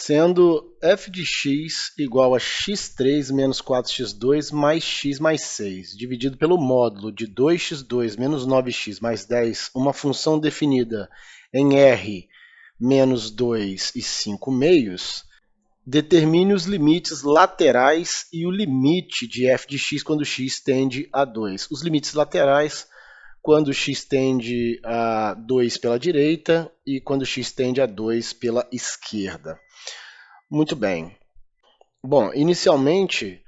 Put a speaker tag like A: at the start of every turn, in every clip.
A: sendo f de x igual a x3 menos 4x2 mais x mais 6, dividido pelo módulo de 2x2 menos 9x mais 10, uma função definida em R menos 2 e 5 meios, determine os limites laterais e o limite de f de x quando x tende a 2. Os limites laterais quando x tende a 2 pela direita e quando x tende a 2 pela esquerda. Muito bem. Bom, inicialmente,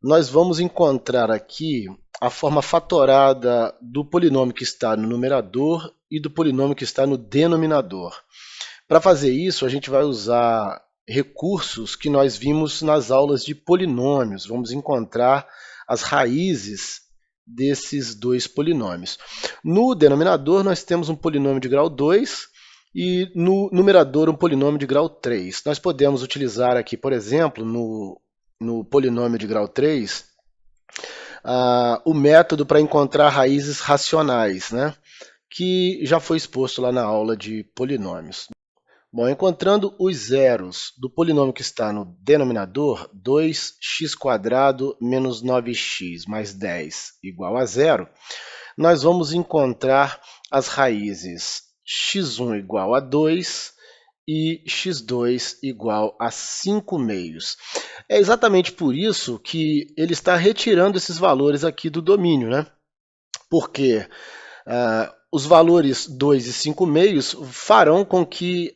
A: nós vamos encontrar aqui a forma fatorada do polinômio que está no numerador e do polinômio que está no denominador. Para fazer isso, a gente vai usar recursos que nós vimos nas aulas de polinômios. Vamos encontrar as raízes desses dois polinômios. No denominador, nós temos um polinômio de grau 2 e no numerador um polinômio de grau 3. Nós podemos utilizar aqui, por exemplo, no polinômio de grau 3, o método para encontrar raízes racionais, né? Que já foi exposto lá na aula de polinômios. Bom, encontrando os zeros do polinômio que está no denominador, 2x² menos 9x mais 10 igual a 0, nós vamos encontrar as raízes x1 igual a 2 e x2 igual a 5 meios. É exatamente por isso que ele está retirando esses valores aqui do domínio, né? Porque os valores 2 e 5 meios farão com que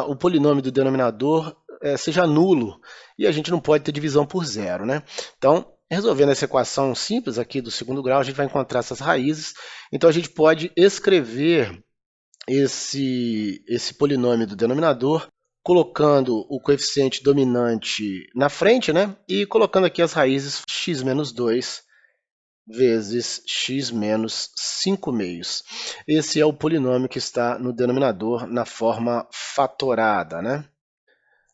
A: o polinômio do denominador seja nulo, e a gente não pode ter divisão por zero, né? Então, resolvendo essa equação simples aqui do segundo grau, a gente vai encontrar essas raízes. Então, a gente pode escrever esse polinômio do denominador colocando o coeficiente dominante na frente, né? E colocando aqui as raízes x menos 2 vezes x menos 5 meios. Esse é o polinômio que está no denominador na forma fatorada, né?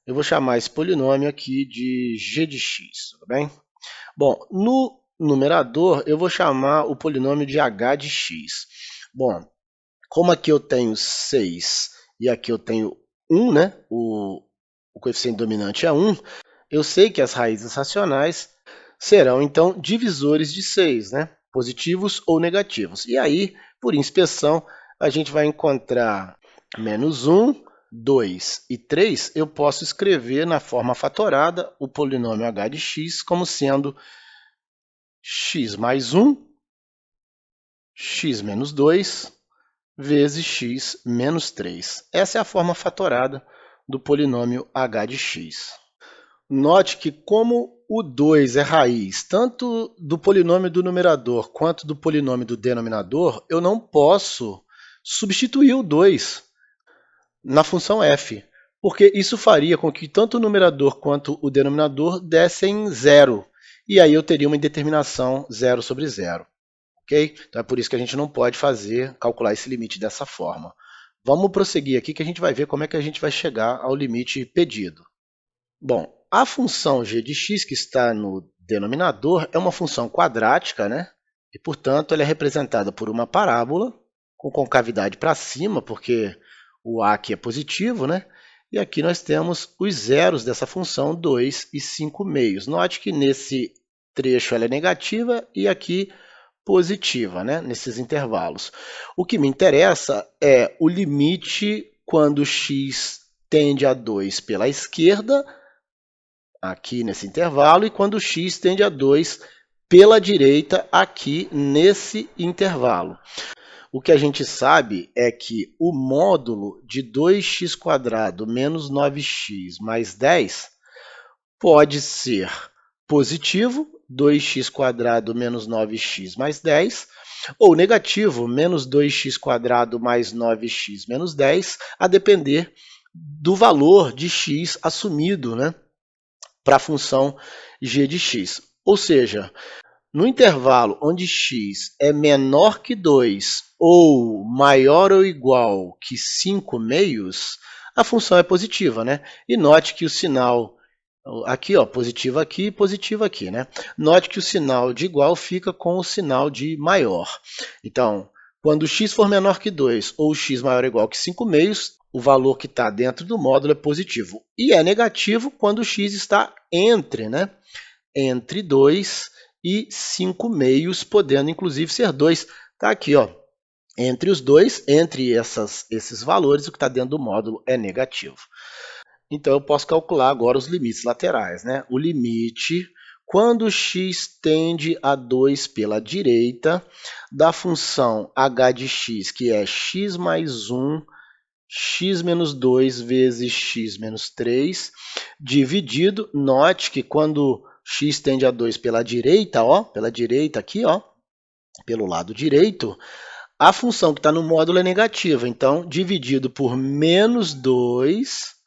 A: Eu vou chamar esse polinômio aqui de g de x, tudo bem? Bom, no numerador eu vou chamar o polinômio de h de x. Bom, como aqui eu tenho 6 e aqui eu tenho 1, né? O coeficiente dominante é 1, eu sei que as raízes racionais serão, então, divisores de 6, né? Positivos ou negativos. E aí, por inspeção, a gente vai encontrar menos 1, 2 e 3. Eu posso escrever na forma fatorada o polinômio h de x como sendo x mais 1, x menos 2, vezes x menos 3. Essa é a forma fatorada do polinômio h de x. Note que como o 2 é raiz tanto do polinômio do numerador quanto do polinômio do denominador, eu não posso substituir o 2 na função f, porque isso faria com que tanto o numerador quanto o denominador dessem zero, e aí eu teria uma indeterminação 0 sobre 0. Okay? Então é por isso que a gente não pode calcular esse limite dessa forma. Vamos prosseguir aqui que a gente vai ver como é que a gente vai chegar ao limite pedido. Bom, a função g de x que está no denominador é uma função quadrática, né? E, portanto, ela é representada por uma parábola com concavidade para cima, porque o a aqui é positivo, né? E aqui nós temos os zeros dessa função, 2 e 5 meios. Note que nesse trecho ela é negativa e aqui positiva, né? Nesses intervalos. O que me interessa é o limite quando x tende a 2 pela esquerda, aqui nesse intervalo, e quando x tende a 2 pela direita, aqui nesse intervalo. O que a gente sabe é que o módulo de 2x² menos 9x mais 10 pode ser positivo, 2x² menos 9x mais 10, ou negativo, menos 2x² mais 9x menos 10, a depender do valor de x assumido, né, para a função g de x. Ou seja, no intervalo onde x é menor que 2 ou maior ou igual que 5 meios, a função é positiva, né? E note que o sinal aqui, ó, positivo aqui e positivo aqui, né? Note que o sinal de igual fica com o sinal de maior. Então, quando x for menor que 2 ou x maior ou igual que 5 meios, o valor que está dentro do módulo é positivo. E é negativo quando o x está entre, né? Entre 2 e 5 meios, podendo inclusive ser 2. Está aqui, ó. Entre os dois, entre esses valores, o que está dentro do módulo é negativo. Então, eu posso calcular agora os limites laterais, né? O limite, quando x tende a 2 pela direita, da função h de x, que é x mais 1, x menos 2 vezes x menos 3, dividido, note que quando x tende a 2 pela direita, ó, pela direita aqui, ó, pelo lado direito, a função que está no módulo é negativa, então, dividido por menos 2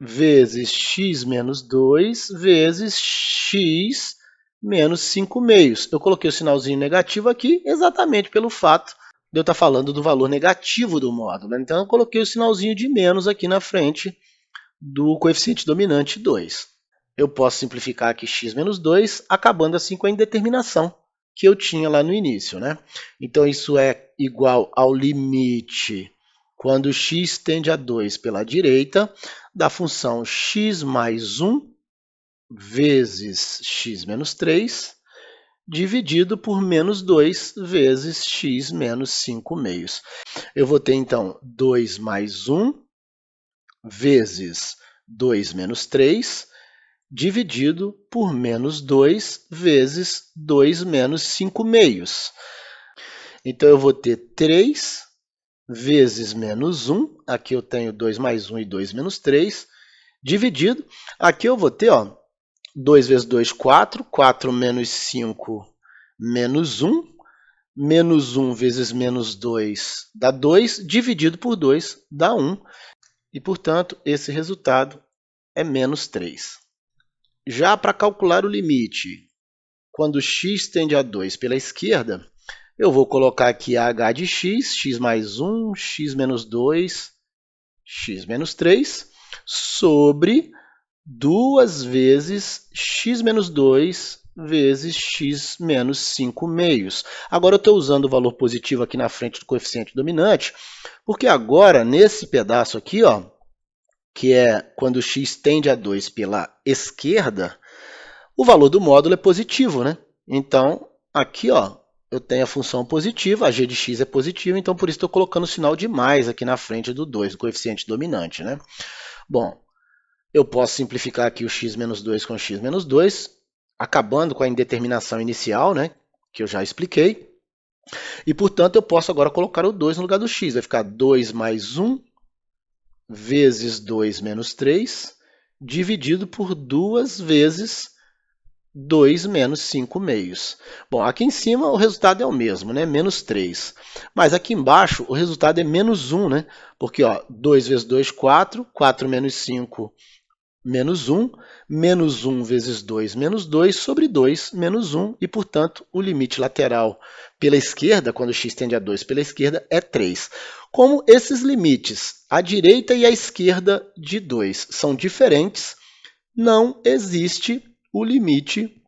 A: vezes x menos 2 vezes x menos 5 meios. Eu coloquei o sinalzinho negativo aqui exatamente pelo fato de eu estar falando do valor negativo do módulo. Então, eu coloquei o sinalzinho de menos aqui na frente do coeficiente dominante 2. Eu posso simplificar aqui x menos 2, acabando assim com a indeterminação que eu tinha lá no início, né? Então, isso é igual ao limite quando x tende a 2 pela direita, da função x mais 1 vezes x menos 3, dividido por menos 2 vezes x menos 5 meios. Eu vou ter, então, 2 mais 1 vezes 2 menos 3, dividido por menos 2 vezes 2 menos 5 meios. Então, eu vou ter 3 vezes menos 1, aqui eu tenho 2 mais 1 e 2 menos 3, dividido, aqui eu vou ter, ó, 2 vezes 2, 4, 4 menos 5, menos 1, menos 1 vezes menos 2 dá 2, dividido por 2 dá 1, e, portanto, esse resultado é menos 3. Já para calcular o limite, quando x tende a 2 pela esquerda, eu vou colocar aqui a h de x, x mais 1, x menos 2, x menos 3, sobre 2 vezes x menos 2 vezes x menos 5 meios. Agora, eu estou usando o valor positivo aqui na frente do coeficiente dominante, porque agora, nesse pedaço aqui, ó, que é quando x tende a 2 pela esquerda, o valor do módulo é positivo, né? Então, aqui, ó, eu tenho a função positiva, a g de x é positiva, então por isso estou colocando o sinal de mais aqui na frente do 2, do coeficiente dominante, né? Bom, eu posso simplificar aqui o x menos 2 com x menos 2, acabando com a indeterminação inicial, né, que eu já expliquei. E, portanto, eu posso agora colocar o 2 no lugar do x. Vai ficar 2 mais 1 vezes 2 menos 3, dividido por 2 vezes 2 menos 5 meios. Bom, aqui em cima o resultado é o mesmo, né? Menos 3. Mas aqui embaixo o resultado é menos 1, né? Porque, ó, 2 vezes 2, 4. 4 menos 5, menos 1. Menos 1 vezes 2, menos 2, sobre 2, menos 1. E, portanto, o limite lateral pela esquerda, quando x tende a 2 pela esquerda, é 3. Como esses limites, a direita e a esquerda de 2, são diferentes, não existe o limite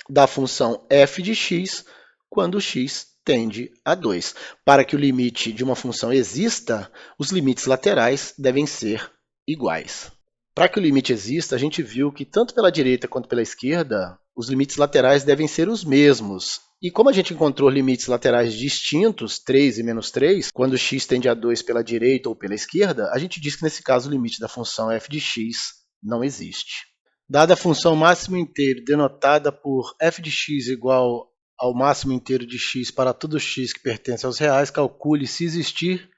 A: da função f de x quando x tende a 2. Para que o limite de uma função exista, os limites laterais devem ser iguais. Para que o limite exista, a gente viu que tanto pela direita quanto pela esquerda, os limites laterais devem ser os mesmos. E como a gente encontrou limites laterais distintos, 3 e menos 3, quando x tende a 2 pela direita ou pela esquerda, a gente diz que, nesse caso, o limite da função f de x não existe. Dada a função máximo inteiro denotada por f de x igual ao máximo inteiro de x para todo x que pertence aos reais, calcule se existir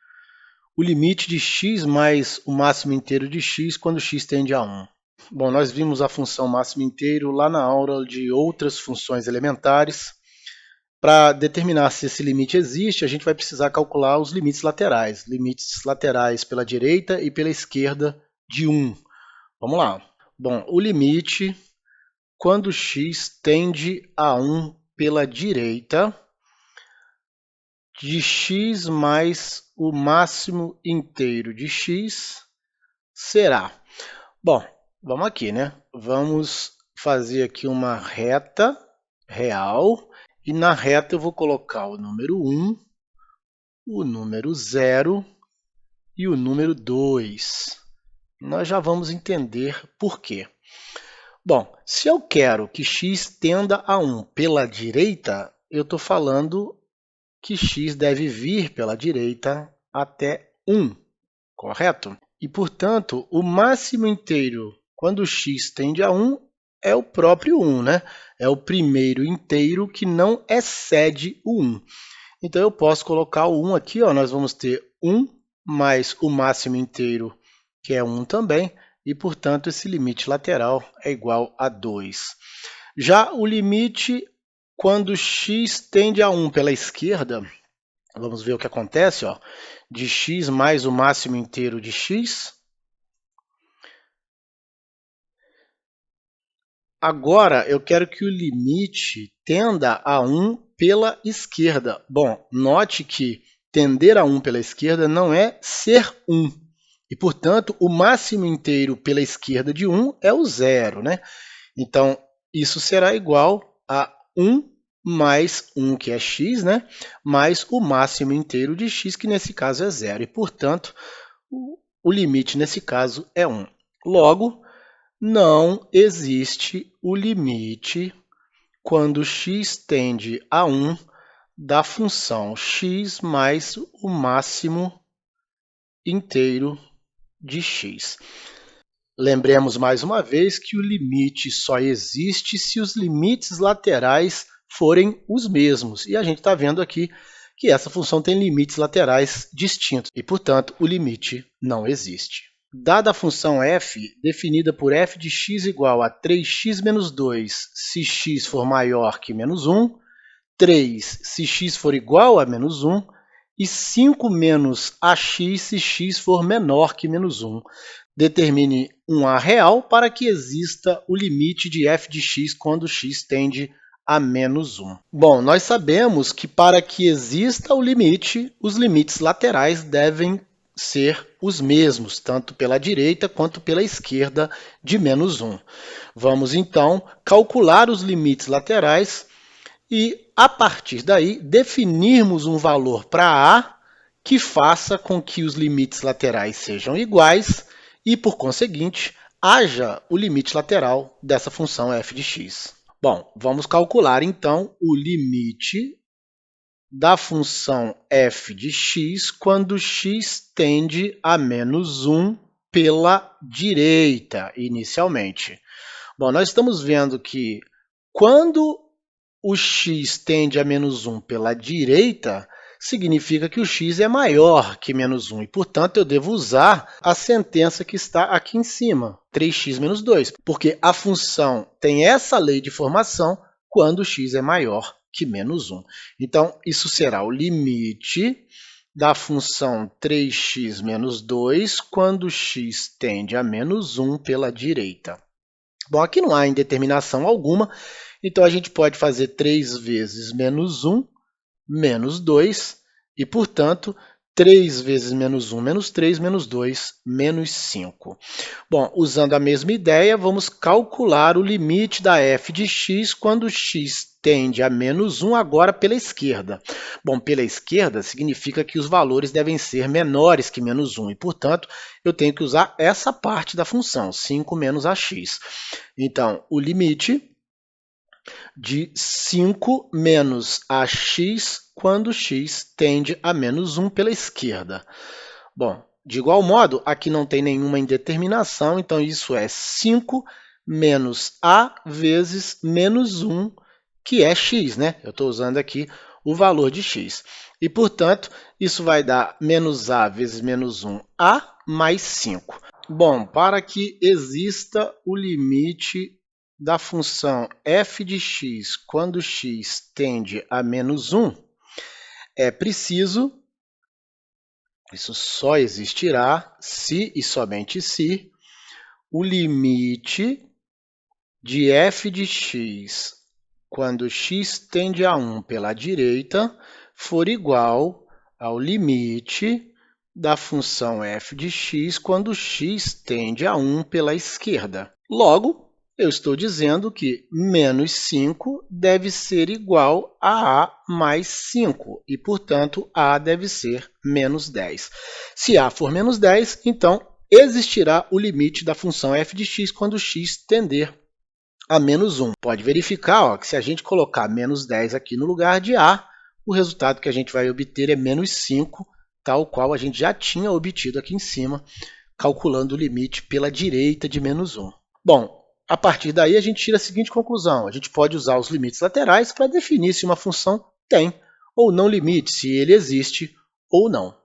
A: o limite de x mais o máximo inteiro de x quando x tende a 1. Bom, nós vimos a função máximo inteiro lá na aula de outras funções elementares. Para determinar se esse limite existe, a gente vai precisar calcular os limites laterais pela direita e pela esquerda de 1. Vamos lá. Bom, o limite, quando x tende a 1 pela direita, de x mais o máximo inteiro de x será... Bom, vamos aqui, né? Vamos fazer aqui uma reta real, e na reta eu vou colocar o número 1, o número 0 e o número 2. Nós já vamos entender por quê. Bom, se eu quero que x tenda a 1 pela direita, eu estou falando que x deve vir pela direita até 1, correto? E, portanto, o máximo inteiro quando x tende a 1 é o próprio 1, né? É o primeiro inteiro que não excede o 1. Então, eu posso colocar o 1 aqui, ó, nós vamos ter 1 mais o máximo inteiro, que é 1 também, e, portanto, esse limite lateral é igual a 2. Já o limite quando x tende a 1 pela esquerda, vamos ver o que acontece, ó, de x mais o máximo inteiro de x. Agora, eu quero que o limite tenda a 1 pela esquerda. Bom, note que tender a 1 pela esquerda não é ser 1. E, portanto, o máximo inteiro pela esquerda de 1 é o zero, né? Então, isso será igual a 1 mais 1, que é x, né? Mais o máximo inteiro de x, que nesse caso é zero. E, portanto, o limite nesse caso é 1. Logo, não existe o limite quando x tende a 1 da função x mais o máximo inteiro de x. Lembremos mais uma vez que o limite só existe se os limites laterais forem os mesmos. E a gente está vendo aqui que essa função tem limites laterais distintos e, portanto, o limite não existe. Dada a função f, definida por f de x igual a 3x menos 2 se x for maior que menos 1, 3 se x for igual a menos 1 e 5 menos ax se x for menor que menos 1. Determine um a real para que exista o limite de f de x quando x tende a menos 1. Bom, nós sabemos que para que exista o limite, os limites laterais devem ser os mesmos, tanto pela direita quanto pela esquerda de menos 1. Vamos, então, calcular os limites laterais e, a partir daí, definirmos um valor para a que faça com que os limites laterais sejam iguais e, por conseguinte, haja o limite lateral dessa função f de x. Bom, vamos calcular, então, o limite da função f de x quando x tende a menos 1 pela direita, inicialmente. Bom, nós estamos vendo que quando o x tende a menos 1 pela direita, significa que o x é maior que menos 1 e, portanto, eu devo usar a sentença que está aqui em cima, 3x menos 2, porque a função tem essa lei de formação quando o x é maior que menos 1. Então, isso será o limite da função 3x menos 2 quando x tende a menos 1 pela direita. Bom, aqui não há indeterminação alguma, então a gente pode fazer 3 vezes menos 1, menos 2, e, portanto, 3 vezes menos 1, menos 3, menos 2, menos 5. Bom, usando a mesma ideia, vamos calcular o limite da f de x quando x tende a menos 1 agora pela esquerda. Bom, pela esquerda significa que os valores devem ser menores que menos 1 e, portanto, eu tenho que usar essa parte da função, 5 menos ax. Então, o limite de 5 menos ax quando x tende a menos 1 pela esquerda. Bom, de igual modo, aqui não tem nenhuma indeterminação, então isso é 5 menos a vezes menos 1, que é x, né? Eu estou usando aqui o valor de x. E, portanto, isso vai dar menos a vezes menos 1, a mais 5. Bom, para que exista o limite da função f de x quando x tende a menos 1, é preciso, isso só existirá se e somente se, o limite de f de x quando x tende a 1 pela direita for igual ao limite da função f de x quando x tende a 1 pela esquerda. Logo, Eu estou dizendo que menos 5 deve ser igual a A mais 5, e, portanto, A deve ser menos 10. Se A for menos 10, então existirá o limite da função f de x quando x tender a menos 1. Pode verificar que se a gente colocar menos 10 aqui no lugar de A, o resultado que a gente vai obter é menos 5, tal qual a gente já tinha obtido aqui em cima, calculando o limite pela direita de menos 1. Bom, a partir daí a gente tira a seguinte conclusão. A gente pode usar os limites laterais para definir se uma função tem ou não limite, se ele existe ou não.